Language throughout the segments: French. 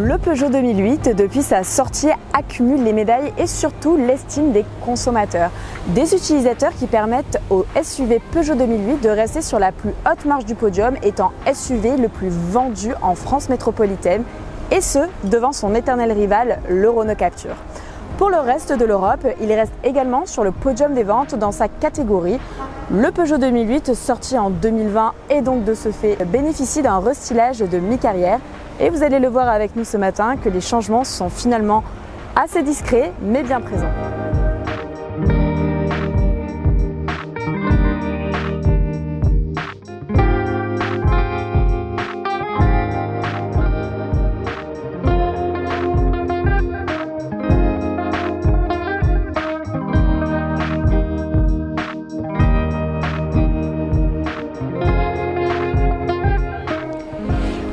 Le Peugeot 2008, depuis sa sortie, accumule les médailles et surtout l'estime des consommateurs. Des utilisateurs qui permettent au SUV Peugeot 2008 de rester sur la plus haute marche du podium, étant SUV le plus vendu en France métropolitaine, et ce, devant son éternel rival, le Renault Captur. Pour le reste de l'Europe, il reste également sur le podium des ventes dans sa catégorie. Le Peugeot 2008, sorti en 2020 et donc de ce fait bénéficie d'un restylage de mi-carrière. Et vous allez le voir avec nous ce matin que les changements sont finalement assez discrets mais bien présents.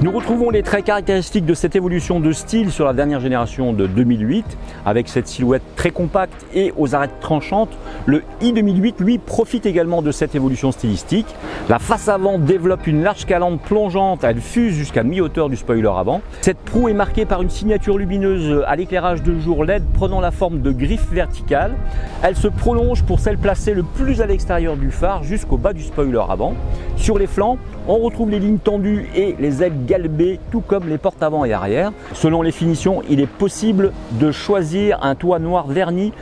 Nous retrouvons les traits caractéristiques de cette évolution de style sur la dernière génération de 2008, avec cette silhouette très compacte et aux arêtes tranchantes. Le i2008, lui, profite également de cette évolution stylistique. La face avant développe une large calandre plongeante, elle fuse jusqu'à mi-hauteur du spoiler avant. Cette proue est marquée par une signature lumineuse à l'éclairage de jour LED prenant la forme de griffes verticales. Elle se prolonge pour celle placée le plus à l'extérieur du phare jusqu'au bas du spoiler avant. Sur les flancs, on retrouve les lignes tendues et les ailes galbées, tout comme les portes avant et arrière. Selon les finitions, il est possible de choisir un toit noir verni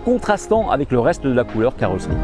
contrastant avec le reste de la couleur carrosserie.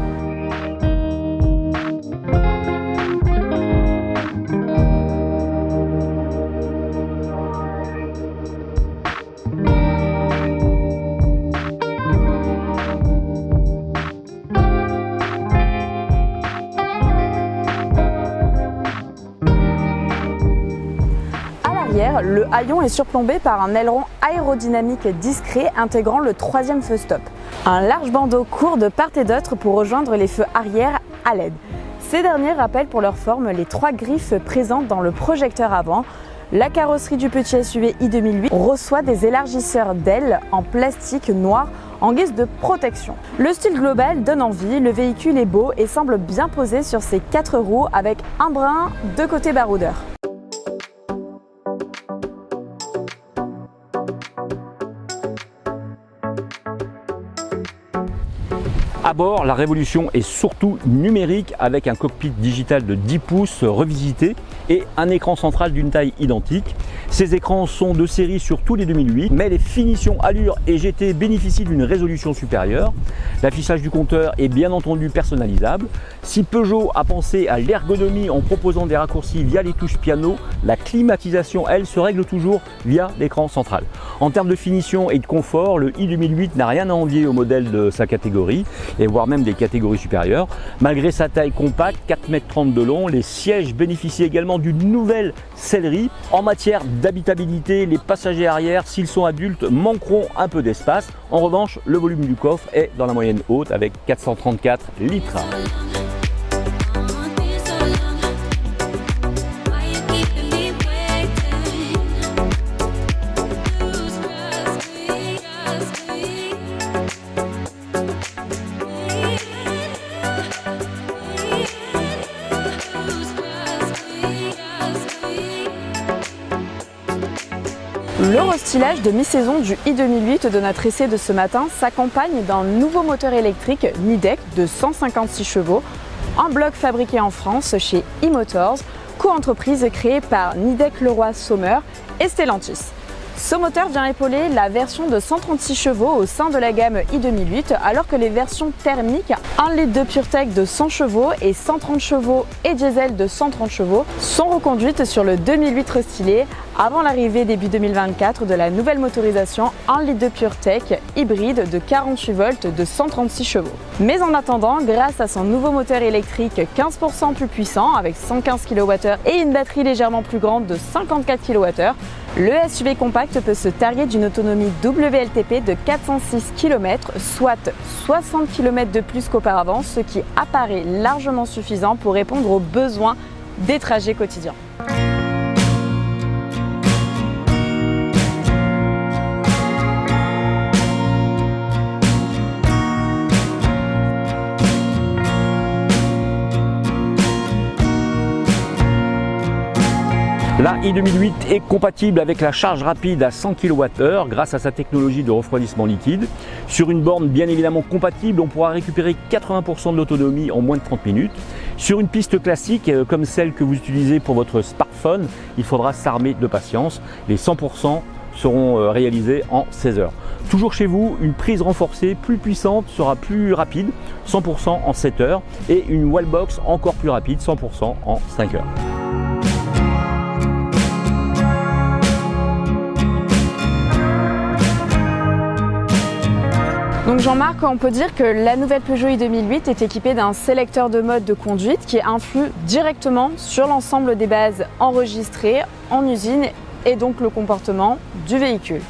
Le haillon est surplombé par un aileron aérodynamique discret intégrant le troisième feu stop. Un large bandeau court de part et d'autre pour rejoindre les feux arrière à LED. Ces derniers rappellent pour leur forme les trois griffes présentes dans le projecteur avant. La carrosserie du petit SUV i2008 reçoit des élargisseurs d'ailes en plastique noir en guise de protection. Le style global donne envie, le véhicule est beau et semble bien posé sur ses quatre roues avec un brin de côté baroudeur. À bord, la révolution est surtout numérique avec un cockpit digital de 10 pouces revisité et un écran central d'une taille identique. Ces écrans sont de série sur tous les 2008, mais les finitions Allure et GT bénéficient d'une résolution supérieure. L'affichage du compteur est bien entendu personnalisable. Si Peugeot a pensé à l'ergonomie en proposant des raccourcis via les touches piano, la climatisation, elle, se règle toujours via l'écran central. En termes de finition et de confort, le i2008 n'a rien à envier au modèle de sa catégorie, et voire même des catégories supérieures. Malgré sa taille compacte, 4,30 m de long, les sièges bénéficient également d'une nouvelle sellerie. En matière d'habitabilité, les passagers arrière, s'ils sont adultes, manqueront un peu d'espace. En revanche, le volume du coffre est dans la moyenne haute avec 434 litres. Le restylage de mi-saison du i2008 de notre essai de ce matin s'accompagne d'un nouveau moteur électrique Nidec de 156 chevaux, un bloc fabriqué en France chez e-Motors, co-entreprise créée par Nidec Leroy Sommer et Stellantis. Ce moteur vient épauler la version de 136 chevaux au sein de la gamme i2008, alors que les versions thermiques 1 litre de PureTech de 100 chevaux et 130 chevaux et diesel de 130 chevaux sont reconduites sur le 2008 restylé avant l'arrivée début 2024 de la nouvelle motorisation 1 litre de PureTech hybride de 48 volts de 136 chevaux. Mais en attendant, grâce à son nouveau moteur électrique 15% plus puissant avec 115 kWh et une batterie légèrement plus grande de 54 kWh, le SUV compact peut se targuer d'une autonomie WLTP de 406 km, soit 60 km de plus qu'auparavant, ce qui apparaît largement suffisant pour répondre aux besoins des trajets quotidiens. La i2008 est compatible avec la charge rapide à 100 kWh grâce à sa technologie de refroidissement liquide. Sur une borne bien évidemment compatible, on pourra récupérer 80% de l'autonomie en moins de 30 minutes. Sur une piste classique comme celle que vous utilisez pour votre smartphone, il faudra s'armer de patience. Les 100% seront réalisés en 16 heures. Toujours chez vous, une prise renforcée plus puissante sera plus rapide, 100% en 7 heures, et une wallbox encore plus rapide, 100% en 5 heures. Donc Jean-Marc, on peut dire que la nouvelle Peugeot i2008 est équipée d'un sélecteur de mode de conduite qui influe directement sur l'ensemble des bases enregistrées en usine et donc le comportement du véhicule.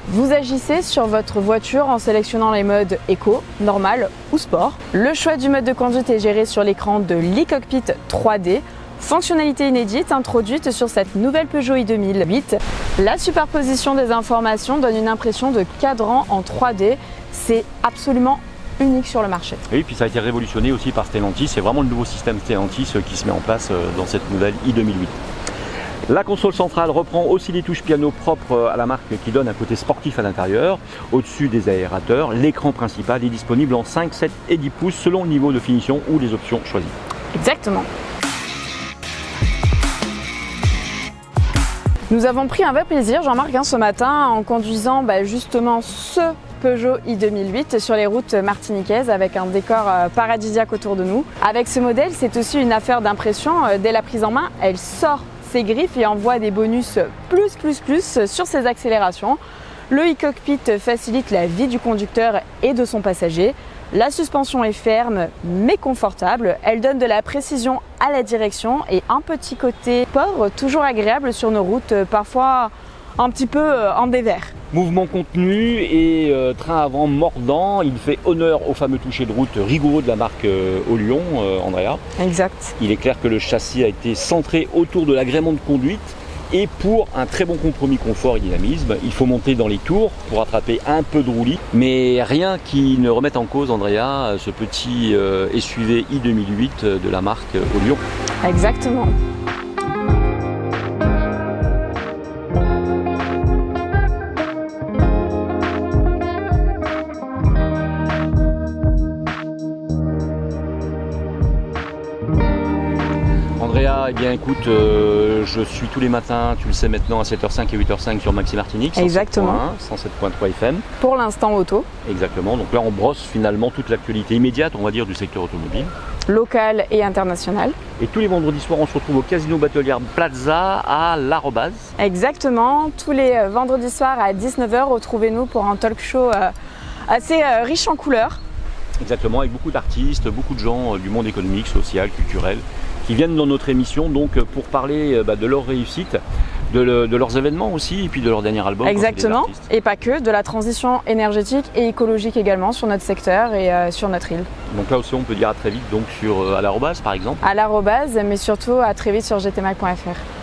Vous agissez sur votre voiture en sélectionnant les modes éco, normal ou sport. Le choix du mode de conduite est géré sur l'écran de l'e-cockpit 3D. Fonctionnalité inédite introduite sur cette nouvelle Peugeot i2008. La superposition des informations donne une impression de cadran en 3D. C'est absolument unique sur le marché. Et puis ça a été révolutionné aussi par Stellantis. C'est vraiment le nouveau système Stellantis qui se met en place dans cette nouvelle i2008. La console centrale reprend aussi les touches piano propres à la marque qui donne un côté sportif à l'intérieur. Au-dessus des aérateurs, l'écran principal est disponible en 5, 7 et 10 pouces selon le niveau de finition ou les options choisies. Exactement. Nous avons pris un vrai plaisir, Jean-Marc, ce matin en conduisant justement ce Peugeot i2008 sur les routes martiniquaises avec un décor paradisiaque autour de nous. Avec ce modèle, c'est aussi une affaire d'impression. Dès la prise en main, elle sort ses griffes et envoie des bonus plus sur ses accélérations. Le e-cockpit facilite la vie du conducteur et de son passager. La suspension est ferme mais confortable. Elle donne de la précision à la direction et un petit côté sport toujours agréable sur nos routes, parfois un petit peu en dévers. Mouvement contenu et train avant mordant, il fait honneur au fameux toucher de route rigoureux de la marque Olion, Andrea. Exact. Il est clair que le châssis a été centré autour de l'agrément de conduite et pour un très bon compromis confort et dynamisme, il faut monter dans les tours pour attraper un peu de roulis, mais rien qui ne remette en cause, Andrea, ce petit SUV i2008 de la marque Olion. Exactement. Andrea, eh bien écoute, je suis tous les matins, tu le sais maintenant, à 7h05 et 8h05 sur Maxi Martinique, 107.3 FM. Pour l'instant auto. Exactement, donc là on brosse finalement toute l'actualité immédiate, on va dire, du secteur automobile. Local et international. Et tous les vendredis soirs, on se retrouve au Casino Batelière Plaza à l'Arrobase. Exactement, tous les vendredis soirs à 19h, retrouvez-nous pour un talk show assez riche en couleurs. Exactement, avec beaucoup d'artistes, beaucoup de gens du monde économique, social, culturel, qui viennent dans notre émission donc pour parler de leur réussite, de leurs événements aussi, et puis de leur dernier album. Exactement, et pas que, de la transition énergétique et écologique également sur notre secteur et sur notre île. Donc là aussi on peut dire à très vite donc à l'Arrobase par exemple. À l'Arrobase, mais surtout à très vite sur gtmac.fr.